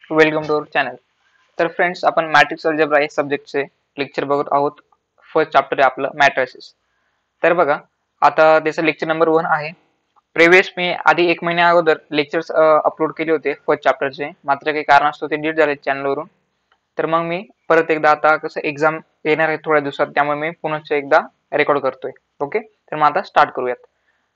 Welcome to our channel. तर friends, आपण matrix algebra या सब्जेक्टचे लेक्चर बघत आहोत. फर्स्ट चॅप्टर आहे आपलं मॅट्रिसेस. तर बघा, आता त्याचं लेक्चर नंबर 1 आहे. प्रिव्हियस मी आधी 1 महिन्या अगोदर लेक्चर्स अपलोड केले होते फर्स्ट चॅप्टरचे, मात्र काही कारणास्तव ते डिलीट झाले चॅनलवरून. तर मग मी परत एकदा, आता कसं एक्झाम येणार आहे थोड्या दिवसात, त्यामुळे मी पुन्हा एकदा रेकॉर्ड करतोय. ओके, तर मग आता स्टार्ट करूयात.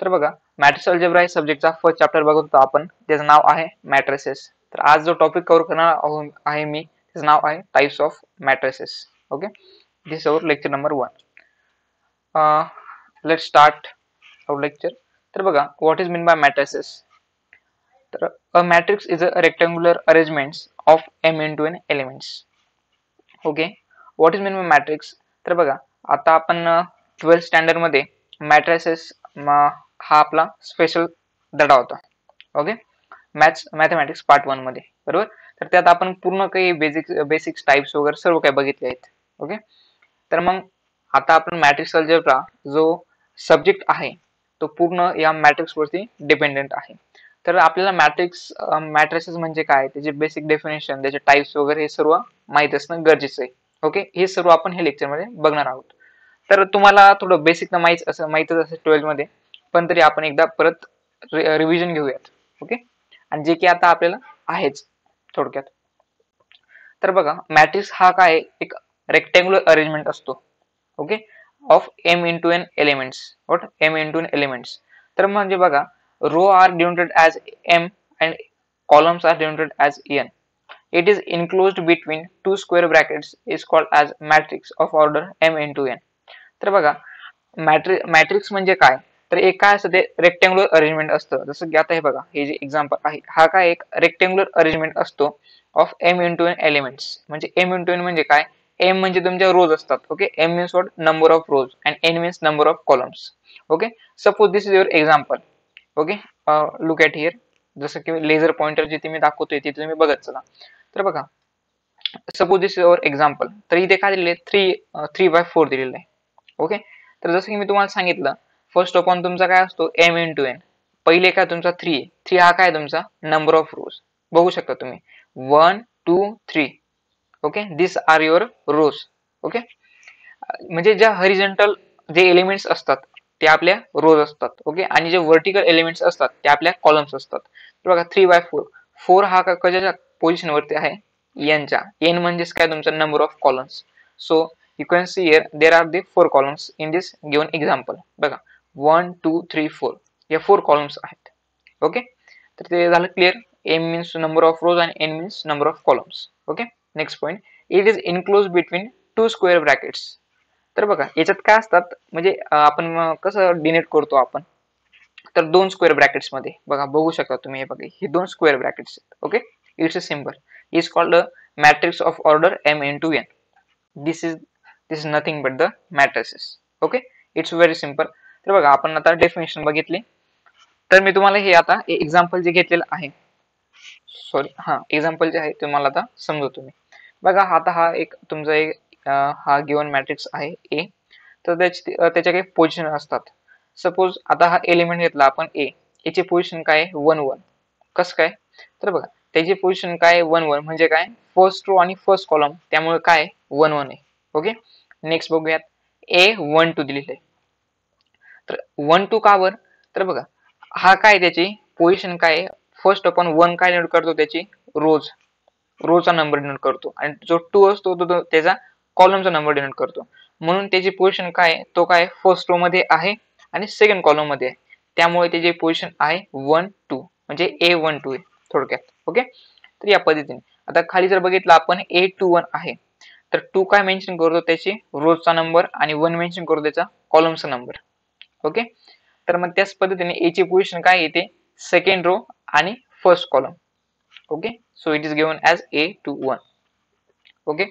तर बघा, मॅट्रिक्स अल्जेब्रा या सब्जेक्टचा फर्स्ट चॅप्टर बघत होतो आपण. त्याचं नाव आहे मॅट्रिसेस. तर आज जो टॉपिक कव्हर करणार आहे मी, त्याचं नाव आहे types of matrices. Okay, this is our lecture number 1. Let start our lecture. तर बघा, what is mean by matrices. तर a matrix is a rectangular arrangement of m into n elements. Okay, what is mean by matrix. तर बघा, आता आपण 12th standard मध्ये matrices हा आपला स्पेशल धडा होता. ओके, मॅथमॅटिक्स पार्ट 1 मध्ये, बरोबर. तर त्यात आपण पूर्ण काही बेसिक्स टाइप्स वगैरे सर्व काही बघितले आहेत. ओके, तर मग आता आपण मॅट्रिक्स अल्जेब्रा जो सब्जेक्ट आहे तो पूर्ण या मॅट्रिक्स वरती डिपेंडेंट आहे. तर आपल्याला मॅट्रिसेस म्हणजे काय, त्याचे बेसिक डेफिनेशन, त्याचे टाइप्स वगैरे हे सर्व माहित असणं गरजेचं आहे. ओके, हे सर्व आपण हे लेक्चर मध्ये बघणार आहोत. तर तुम्हाला थोडं बेसिक माहितच असेल 12th मध्ये, पण तरी आपण एकदा परत रिव्हिजन घेऊयात. ओके, आणि जे की आता आपल्याला आहेच थोडक्यात. तर बघा, मॅट्रिक्स हा काय, एक रेक्टँग्युलर अरेंजमेंट असतो. Okay, of m into n elements. What, m into n elements. तर म्हणजे बघा, row are denoted as m and columns are denoted as n. It is enclosed between two square brackets is called as matrix of order m into n. तर बघा, matrix म्हणजे काय, तर एक काय असतं, ते रेक्टँग्युलर अरेंजमेंट असतं. जसं की आता हे बघा, हे जे एक्झाम्पल आहे, हा काय एक रेक्टँग्युलर अरेंजमेंट असतो of m into n elements. म्हणजे एम इंटू एन म्हणजे काय, एम म्हणजे तुमच्या रोज असतात. Okay, m means what, number of rows, and n means number of columns. Okay, suppose this is your example. Okay, look at here. जसं की laser pointer जिथे मी दाखवतोय तिथे तुम्ही बघत चला. तर बघा, suppose this is our example. तर इथे काय दिलेलं आहे, 3/4 दिलेलं आहे. ओके, तर जसं की मी तुम्हाला सांगितलं, फर्स्ट ऑफ ऑन तुमचा काय असतो, एम इन टू एन. पहिले काय तुमचा 3, हा काय तुमचा नंबर ऑफ रोज. बघू शकता तुम्ही, 1 2 3. Okay, this are your rows. Okay, म्हणजे ज्या हॉरिझॉन्टल जे एलिमेंट्स असतात ते आपल्या रोज असतात. ओके, आणि जे व्हर्टिकल एलिमेंट्स असतात ते आपल्या कॉलम्स असतात. तर बघा, 3/4. 4 हा कशाच्या पोझिशन वरती आहे, एनच्या. एन म्हणजेच काय, तुमचा number of columns. So you can see here there are the 4 columns in this given example. बघा, 1 2 3 4 या 4 कॉलम्स आहेत. ओके, तर ते झालं clear. M means number of rows आणि n means number of columns. Okay, next point, it is enclose between two square brackets. तर बघा, याच्यात काय असतात, म्हणजे आपण कसं डिनोट करतो आपण, तर 2 स्क्वेअर ब्रॅकेट्स मध्ये बघा, बघू शकता तुम्ही, हे बघा, हे 2 स्क्वेअर ब्रॅकेट्स आहेत. Okay, it's a symbol is called a matrix of order M into N. This is nothing but the matrices. Okay, it's very simple. तर बघा, आपण आता डेफिनेशन बघितली. तर मी तुम्हाला हे आता एक्झाम्पल जे घेतलेलं आहे, सॉरी, एक्झाम्पल जे आहे तुम्हाला आता समजवतो मी. बघा, आता हा एक तुमचा एक हा गिवन मॅट्रिक्स आहे ए. तर त्याच्या काही पोझिशन असतात. सपोज आता हा एलिमेंट घेतला आपण ए, याची पोझिशन काय, 1 1. कसं काय, तर बघा, त्याची पोझिशन काय, 1 1 म्हणजे काय, फर्स्ट रो आणि फर्स्ट कॉलम, त्यामुळे काय 1 1 आहे. ओके, नेक्स्ट बघूयात, ए 1 2 दिलेलं आहे. तर 1 2 का वर, तर बघा, हा काय त्याची पोझिशन काय, फर्स्ट आपण 1 काय डिनोट करतो, त्याची रोचा नंबर डिनोट करतो, आणि जो 2 असतो तो त्याचा कॉलमचा नंबर डिनोट करतो. म्हणून त्याची पोझिशन काय, तो काय फर्स्ट रो मध्ये आहे आणि सेकंड कॉलम मध्ये आहे. त्यामुळे त्याची पोझिशन आहे 1 2, म्हणजे A12 आहे थोडक्यात. ओके, तर या पद्धतीने आता खाली जर बघितलं आपण, A21 आहे, तर 2 काय मेन्शन करतो, त्याची रोजचा नंबर, आणि 1 मेन्शन करतो त्याचा कॉलमचा नंबर. ओके, तर मग त्याच पद्धतीने ए ची पोझिशन काय येते, सेकंड रो आणि first column. Okay, so it is given as A21. Okay,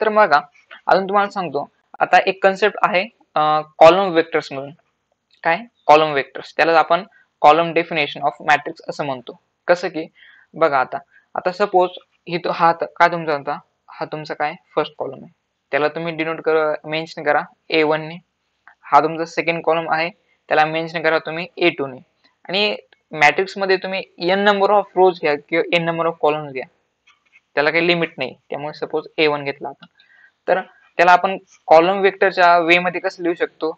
तर बघा, अजून तुम्हाला सांगतो, आता एक कन्सेप्ट आहे कॉलम वेक्टर्स म्हणून. काय, कॉलम वेक्टर्स, त्याला आपण कॉलम डेफिनेशन ऑफ मॅट्रिक्स असं म्हणतो. कसं की बघा, आता आता सपोज ही हा काय तुमचा होता, हा तुमचा काय फर्स्ट कॉलम आहे, त्याला तुम्ही डिनोट मेन्शन करा A1 ने. हा तुमचा सेकंड कॉलम आहे, त्याला मेन्शन करा तुम्ही A2 ने. आणि मॅट्रिक्स मध्ये तुम्ही n नंबर ऑफ रोज घ्या किंवा n नंबर ऑफ कॉलम्स घ्या, त्याला काही लिमिट नाही, त्यामुळे सपोज A1 घेतला आपण, तर त्याला आपण कॉलम वेक्टरच्या वे मध्ये कसं लिहू शकतो,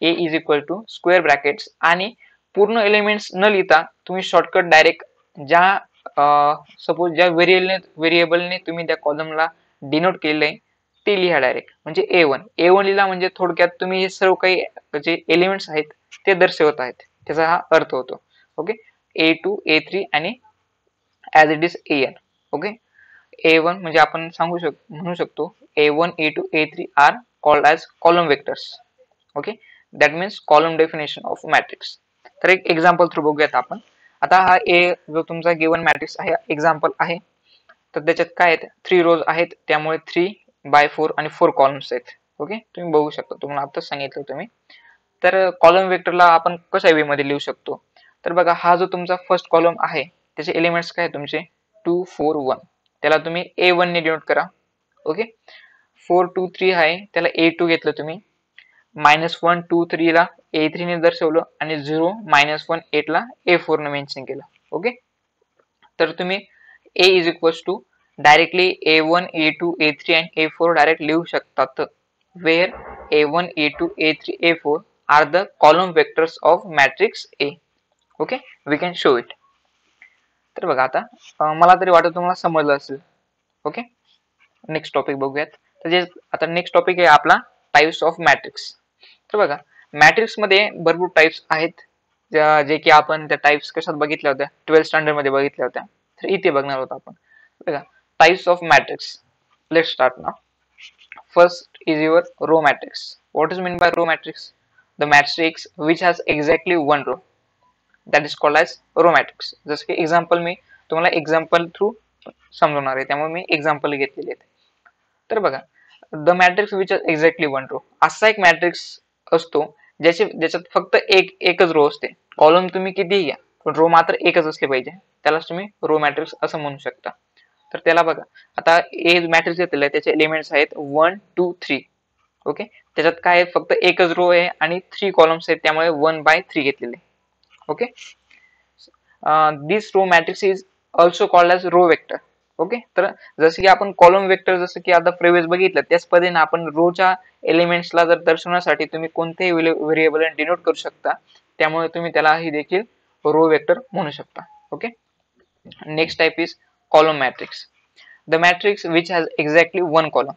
A is equal to square brackets आणि पूर्ण एलिमेंट्स न लिहिता तुम्ही शॉर्टकट डायरेक्ट ज्या सपोज ज्या व्हेरिएबलने तुम्ही त्या कॉलमला डिनोट केलंय ते लिहा डायरेक्ट, म्हणजे A1 लिहिला म्हणजे थोडक्यात तुम्ही हे सर्व काही जे एलिमेंट्स आहेत ते दर्शवत आहेत, त्याचा हा अर्थ होतो. ओके, A2 A3 आणि as it is AN. Okay, A1 म्हणजे आपण म्हणू शकतो A1 A2 A3 are called as column vectors. Okay, that means column definition of matrix. तर एक एक्झाम्पल थ्रू बघूयात आपण. आता हा A जो तुमचा गिवन मॅट्रिक्स आहे एक्झाम्पल आहे, तर त्याच्यात काय आहेत 3 रोज आहेत, त्यामुळे 3/4 आणि 4 कॉलम्स आहेत. ओके, तुम्ही बघू शकता, तुम्हाला आताच सांगितलं तुम्ही. तर कॉलम वेक्टरला आपण कशा वे मध्ये लिहू शकतो, तर बघा हा जो तुमचा फर्स्ट कॉलम आहे त्याचे एलिमेंट्स काय तुमचे 2 4 1, त्याला तुम्ही A1 ने डिनोट करा. ओके, 4 2 3 आहे त्याला A2 घेतलं तुम्ही, -1 2 3 ला A3 ने दर्शवलं आणि 0 -1 8 ला A4 ने मेन्शन केलं. ओके, तर तुम्ही A is equals to directly A1 A2 A3 आणि A4 डायरेक्ट लिहू शकतात, where A1 A2 A3 A4 are the column vectors of matrix A. Okay, we can show it. तर बघा आता मला तरी वाटतं तुम्हाला समजलं असेल. ओके, नेक्स्ट टॉपिक बघूयात. तर जे आता नेक्स्ट टॉपिक आहे आपला टाइप्स ऑफ मॅट्रिक्स. तर बघा मॅट्रिक्स मध्ये भरपूर टाइप्स आहेत, जे की आपण त्या टाइप्स कशात बघितल्या होत्या 12th स्टँडर्ड मध्ये बघितल्या होत्या, तर इथे बघणार होतो आपण. बघा types of matrix, let's start now. First is your row matrix. What is meant by row matrix? The matrix which has exactly one row, that is called as row matrix. जसं की एक्झाम्पल मी तुम्हाला example through समजवणार आहे, त्यामुळे मी example घेतलेले आहेत. तर बघा the matrix which has exactly one row, असा एक मॅट्रिक्स असतो ज्याच्यात फक्त एकच रो असते. कॉलम तुम्ही कितीही घ्या पण रो मात्र एकच असले पाहिजे, त्यालाच तुम्ही रो मॅट्रिक्स असं म्हणू शकता. तर त्याला बघा आता ए मॅट्रिक्स घेतलेलं आहे, त्याचे एलिमेंट्स आहेत 1 2 3. ओके, त्याच्यात काय आहे फक्त एकच रो आहे आणि 3 कॉलम्स आहेत, त्यामुळे 1/3 घेतलेले. Okay, this row matrix is also called as row vector. Okay, तर जसं की आपण कॉलम वेक्टर जसं की आता प्रिव्हियस बघितलं त्याच पद्धतीने आपण रोच्या एलिमेंट्सला जर दर्शवण्यासाठी तुम्ही कोणतेही व्हेरिएबल डिनोट करू शकता, त्यामुळे तुम्ही त्यालाही देखील रो वेक्टर म्हणू शकता. Okay, next type is column matrix, the matrix which has exactly one column.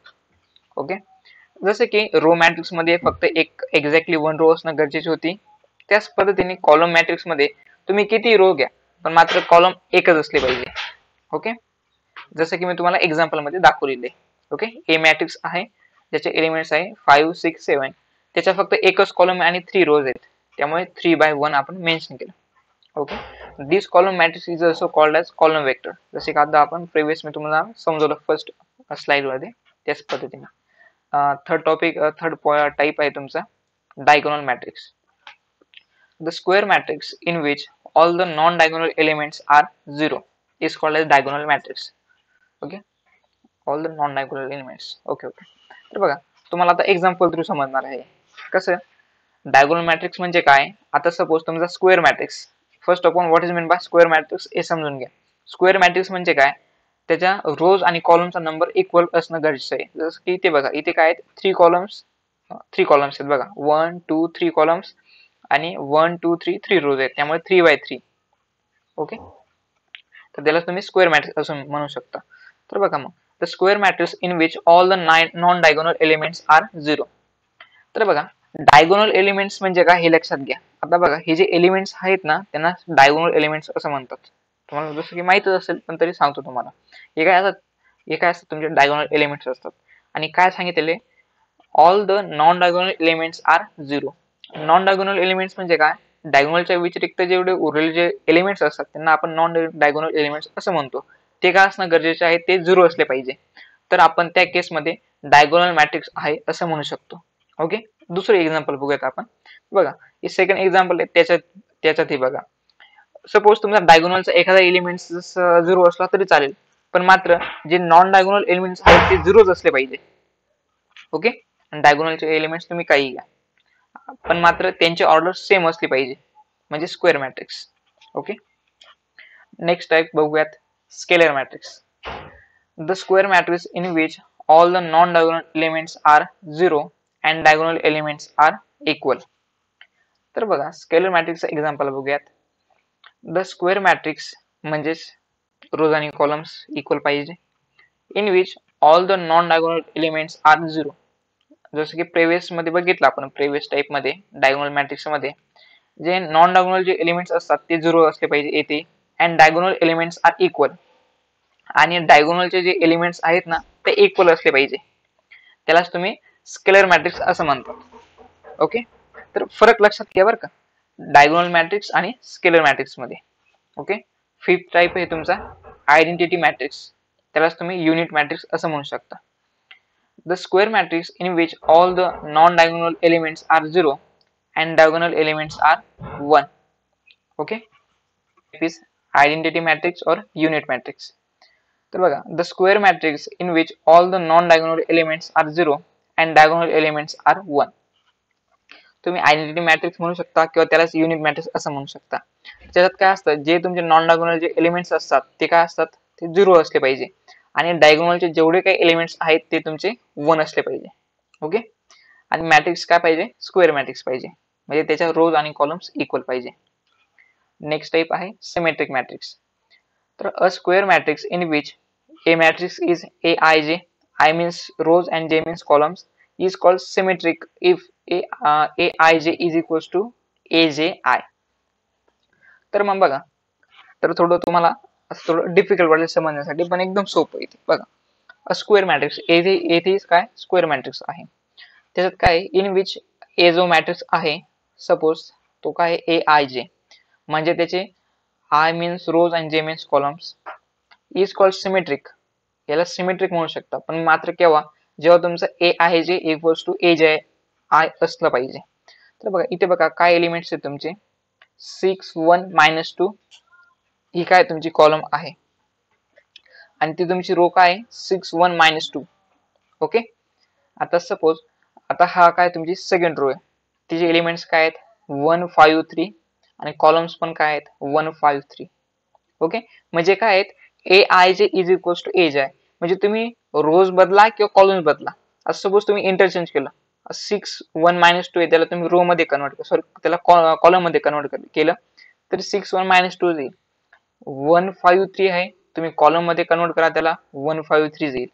Okay, जसं की रो मॅट्रिक्स मध्ये फक्त एक एक्झॅक्टली वन रो असणं गरजेची होती, त्याच पद्धतीने कॉलम मॅट्रिक्स मध्ये तुम्ही किती रो घ्या पण मात्र कॉलम एकच असले पाहिजे. ओके, जसं की मी तुम्हाला एक्झाम्पल मध्ये दाखवलेले. ओके, ए मॅट्रिक्स आहे ज्याचे एलिमेंट्स आहे 5 6 7, त्याच्या फक्त एकच कॉलम आणि 3 रोज आहेत, त्यामुळे 3/1 आपण मेन्शन केलं. Okay, this column matrix is also called as column vector, जसे की आता आपण प्रिव्हियस मी तुम्हाला समजवलं फर्स्ट स्लाइड मध्ये त्याच पद्धतीने. थर्ड टाइप आहे तुमचा diagonal matrix. The square matrix in which all the non-diagonal elements are 0 is called as diagonal matrix. Okay, all the non-diagonal elements. Okay. तर बघा तुम्हाला आता एक्झाम्पल थ्रू समजणार आहे कसं. डायगोनल मॅट्रिक्स म्हणजे काय, आता सपोज तुमचा square matrix, first of all what is mean bye square matrix हे समजून घ्या. स्क्वेअर मॅट्रिक्स म्हणजे काय, त्याच्या रोज आणि कॉलमचा नंबर इक्वल असणं गरजेचं आहे. जसं की इथे बघा इथे काय आहेत 3 कॉलम्स आहेत बघा, 1 2 3 कॉलम्स आणि 1 2 3 3 रोज आहेत, त्यामुळे 3/3. ओके, तर त्याला तुम्ही स्क्वेअर मॅट्रिक्स असं म्हणू शकता. तर बघा मग the square matrix in which all the non diagonal elements are 0. तर बघा डायगोनल एलिमेंट्स म्हणजे काय हे लक्षात घ्या. आता बघा हे जे एलिमेंट्स आहेत ना त्यांना डायगोनल एलिमेंट्स असं म्हणतात. तुम्हाला जसं की माहितच असेल पण तरी सांगतो तुम्हाला. हे काय असतात तुमचे डायगोनल एलिमेंट्स असतात. आणि काय सांगितलेले, all the non diagonal elements are 0. Non diagonal elements म्हणजे काय, डायगोनलच्या व्यतिरिक्त जेवढे उरलेले जे एलिमेंट्स असतात त्यांना आपण नॉन डायगोनल एलिमेंट्स असं म्हणतो. ते काय असणं गरजेचे आहे, ते 0 असले पाहिजे, तर आपण त्या केसमध्ये डायगोनल मॅट्रिक्स आहे असं म्हणू शकतो. ओके, दुसरं एक्झाम्पल बघूयात आपण. बघा हे सेकंड एक्झाम्पल आहे, त्याच्यातही बघा सपोज तुमचा डायगोनलचा एखादा एलिमेंट 0 असला तरी चालेल, पण मात्र जे नॉन डायगोनल एलिमेंट्स आहेत ते 0च असले पाहिजे. ओके, डायगोनलचे एलिमेंट्स तुम्ही काही घ्या पण मात्र त्यांची ऑर्डर सेम असली पाहिजे, म्हणजे square matrix. Okay, next type बघूयात scalar matrix. The square matrix in which all the non-diagonal elements are 0 and diagonal elements are equal. तर बघा स्केलर मॅट्रिक्सचं एक्झाम्पल बघूयात. द स्क्वेअर मॅट्रिक्स म्हणजेच रोज आणि कॉलम्स इक्वल पाहिजे, in which all the non diagonal elements are 0. जसं की previous मध्ये बघितलं आपण, प्रेवियस टाइप मध्ये डायगोनल मॅट्रिक्स मध्ये जे नॉन डायगोनल जे एलिमेंट्स असतात ते 0 असले पाहिजे येते, and diagonal elements are equal, आणि डायगोनलचे जे एलिमेंट्स आहेत ना ते इक्वल असले पाहिजे. त्यालाच तुम्ही स्केलर मॅट्रिक्स असं म्हणतात. ओके, तर फरक लक्षात घ्या बरं का डायगोनल मॅट्रिक्स आणि स्केलर मॅट्रिक्स मध्ये. ओके, फिफ्थ टाइप आहे तुमचा आयडेंटिटी मॅट्रिक्स, त्यालाच तुम्ही युनिट मॅट्रिक्स असं म्हणू शकता. The square matrix in which all the non diagonal elements are 0 and diagonal elements are 1. Okay, it is identity matrix or unit matrix. तर बघा the square matrix in which all the non diagonal elements are 0 and diagonal elements are 1. तुम्ही identity matrix म्हणू शकता किंवा त्यालाच unit matrix असं म्हणू शकता. त्याच्यात काय असतं, जे तुमचे नॉन डायगोनल जे एलिमेंट्स असतात ते काय असतात, ते 0 असले पाहिजे, आणि डायगोनलचे जेवढे काही एलिमेंट्स आहेत ते तुमचे 1 असले पाहिजे. ओके, आणि मॅट्रिक्स काय पाहिजे, स्क्वेअर मॅट्रिक्स पाहिजे, म्हणजे त्याच्या रोज आणि कॉलम्स इक्वल पाहिजे. नेक्स्ट टाइप आहे सिमेट्रिक मॅट्रिक्स. तर अ square matrix in which A matrix is a i जे, आय मीन्स रोज अँड जे means columns, is called symmetric if A i j is equals to a j I. तर मग बघा, तर थोडं तुम्हाला असं थोडं डिफिकल्ट वाटेल समजण्यासाठी, पण एकदम सोपं आहे. बघा अ स्क्वेअर मॅट्रिक्स, येथे काय स्क्वेअर मॅट्रिक्स आहे, त्याच्यात काय इन विच ए जो मॅट्रिक्स आहे, सपोज तो काय ए आय जे, म्हणजे त्याचे आय मीन्स रोज अँड जे means columns, is called symmetric. याला सिमेट्रिक म्हणू शकता, पण मात्र केव्हा, जेव्हा तुमचं ए आहे जे equals to a j I असलं पाहिजे. तर बघा इथे बघा काय एलिमेंट्स आहेत तुमचे 6 1 -2, ही काय तुमची कॉलम आहे, आणि ती तुमची रो काय 6 1 -2. ओके, आता सपोज आता हा काय तुमची सेकंड रो आहे, तिचे एलिमेंट्स काय आहेत 1 5 3, आणि कॉलम्स पण काय आहेत 1 5 3. ओके, म्हणजे काय आहेत ए i j is equals to a j I, म्हणजे तुम्ही रोज बदला किंवा कॉलम्स बदला. असं सपोज तुम्ही इंटरचेंज केलं, 6 1 -2 आहे त्याला तुम्ही रो मध्ये कन्वर्ट केलं, सॉरी त्याला कॉलम मध्ये कन्वर्ट केलं तर 6 1 -2 येईल. 1 5 3 आहे, तुम्ही कॉलम मध्ये कन्वर्ट करा त्याला 1 5 3 येईल.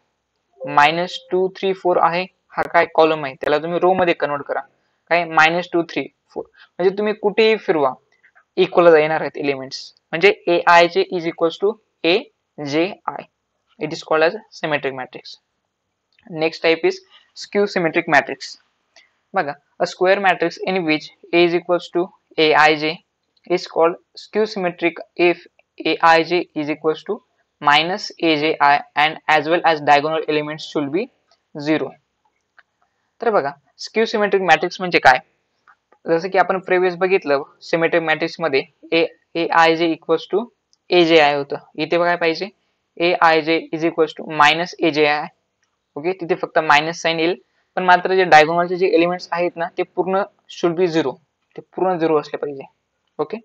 -2 3 4 आहे, हा काय कॉलम आहे त्याला तुम्ही रो मध्ये कन्वर्ट करा, काय -2 3 4, म्हणजे तुम्ही कुठेही फिरवा इक्वल येणार आहेत एलिमेंट्स, म्हणजे a i j is equals to a j i. It is called as symmetric matrix. Next type is skew symmetric matrix. बघा a square matrix in which a is equals to a i j is called skew symmetric if aij is equals to minus aji and as well as diagonal elements should be 0. तर बघा skew symmetric matrix म्हणजे काय, जसं की आपण previous बघितलं symmetric matrix मध्ये ए i जे equals to a j I होतं, इथे काय पाहिजे ए i j is equals to minus A j I. Okay, तिथे फक्त मायनस साइन येईल, पण मात्र जे डायगोनलचे जे एलिमेंट्स आहेत ना ते पूर्ण शुड बी 0, ते पूर्ण 0 असले पाहिजे. Okay,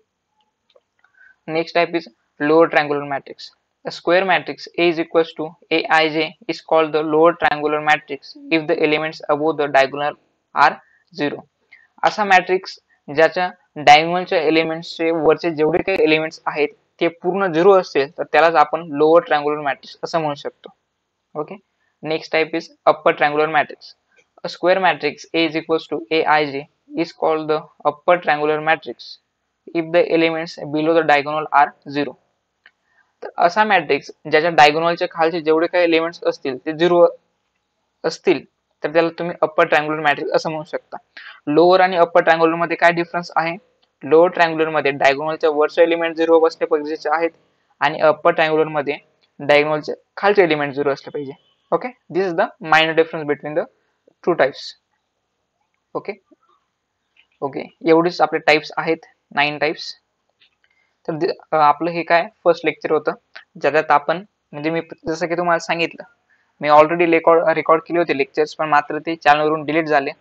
next type is lower triangular matrix. A square matrix A is equals to Aij is called the lower triangular matrix if the elements above the diagonal are 0. असा matrix ज्याच्या डायगोनलच्या एलिमेंट्सचे वरचे जेवढे काही elements आहेत ते पूर्ण 0 असतील तर त्यालाच आपण लोअर ट्रायंगुलर मॅट्रिक्स असं म्हणू शकतो. Okay, next type is upper triangular matrix. A square matrix A is equals to Aij is called the upper triangular matrix if the elements below the diagonal are 0. तर असा matrix ज्याच्या डायगोनलच्या खालचे जेवढे काही elements असतील ते 0 असतील तर त्याला तुम्ही अप्पर ट्रायंगुलर मॅट्रिक्स असं म्हणू शकता. लोअर आणि अप्पर ट्रायंगुलर मध्ये काय डिफरन्स आहे, लोअर ट्रायंगुलर मध्ये डायगोनलच्या वरचे एलिमेंट 0 असले पाहिजे आहेत, आणि अप्पर ट्रायंगुलर मध्ये डायगोनलचे खालचे एलिमेंट 0 असले पाहिजे. Okay, this is the minor difference between the two types. Okay okay, एवढेच आपले टाइप्स आहेत, 9 टाइप्स. तर आपलं हे काय फर्स्ट लेक्चर होतं, ज्याच्यात आपण म्हणजे मी जसं की तुम्हाला सांगितलं मी ऑलरेडी रेकॉर्ड केले होते लेक्चर्स, पण मात्र ते चॅनलवरून डिलीट झाले,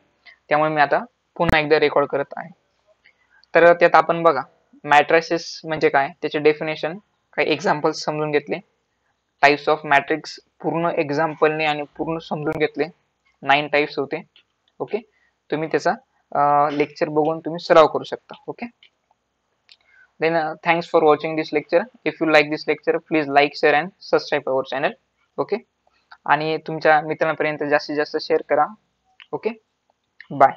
त्यामुळे मी आता पुन्हा एकदा रेकॉर्ड करत आहे. तर त्यात आपण बघा मॅट्रिसेस म्हणजे काय, त्याचे डेफिनेशन, काही एक्झाम्पल्स समजून घेतले, टाइप्स ऑफ मॅट्रिक्स पूर्ण एक्झाम्पलने आणि पूर्ण समजून घेतले. 9 टाइप्स होते. ओके, तुम्ही त्याचा लेक्चर बघून तुम्ही सराव करू शकता. Okay, then thanks for watching this lecture. If you like this lecture, please like, share and subscribe our channel. Okay, आणि तुमच्या मित्रांपर्यंत जास्तीत जास्त शेअर करा. Okay, bye.